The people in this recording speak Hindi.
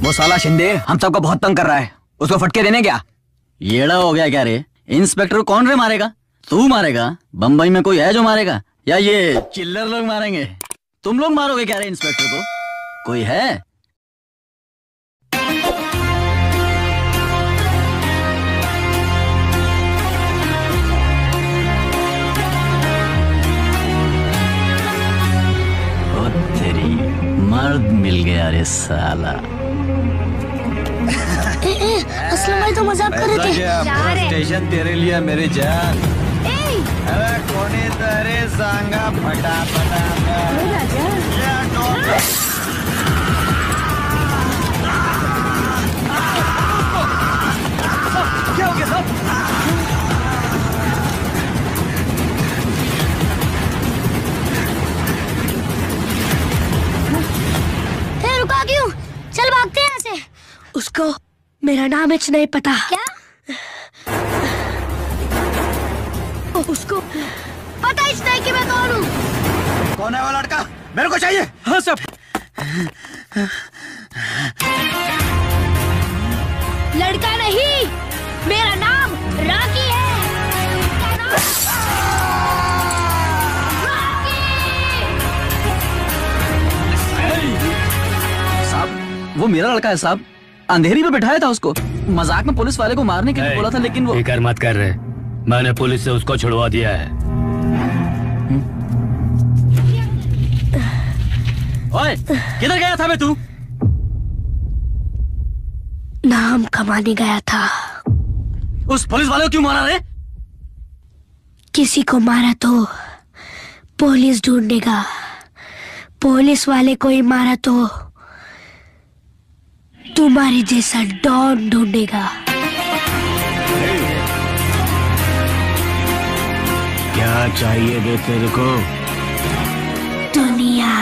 वो साला शिंदे हम सबको बहुत तंग कर रहा है, उसको फटके देने क्या? येड़ा हो गया क्या रे? इंस्पेक्टर को कौन रे मारेगा? तू मारेगा? बम्बई में कोई है जो मारेगा या ये चिल्लर लोग मारेंगे? तुम लोग मारोगे क्या रे इंस्पेक्टर को? कोई है? ओ तेरी मर्द मिल गया रे साला। असलम भाई तो मजाक कर रहे थे। स्टेशन तेरे लिए मेरी जान। अरे कोणी तरी सांगा फटाफट। क्या हो गया साहब? रुका क्यों? चल भागते हैं यहाँ से। उसको मेरा नाम इच नहीं पता। क्या? उसको पता इच नहीं कि मैं कौन हूँ। कौन है वो लड़का? मेरे को चाहिए। हाँ साहब। लड़का नहीं, मेरा नाम रॉकी है। साहब वो मेरा लड़का है साहब, अंधेरी में बिठाया था उसको, मजाक में पुलिस वाले को मारने के लिए बोला था, लेकिन वो फिक्र मत कर रहे, मैंने पुलिस से उसको छुड़वा दिया है। ओए, किधर गया था बे तू? नाम कमाने गया था। उस पुलिस वाले को क्यों मारा रे? किसी को मारा तो पुलिस ढूंढेगा, पुलिस वाले को ही मारा तो तुम्हारे जैसा डॉन ढूंढेगा। क्या चाहिए बे तेरे को? दुनिया।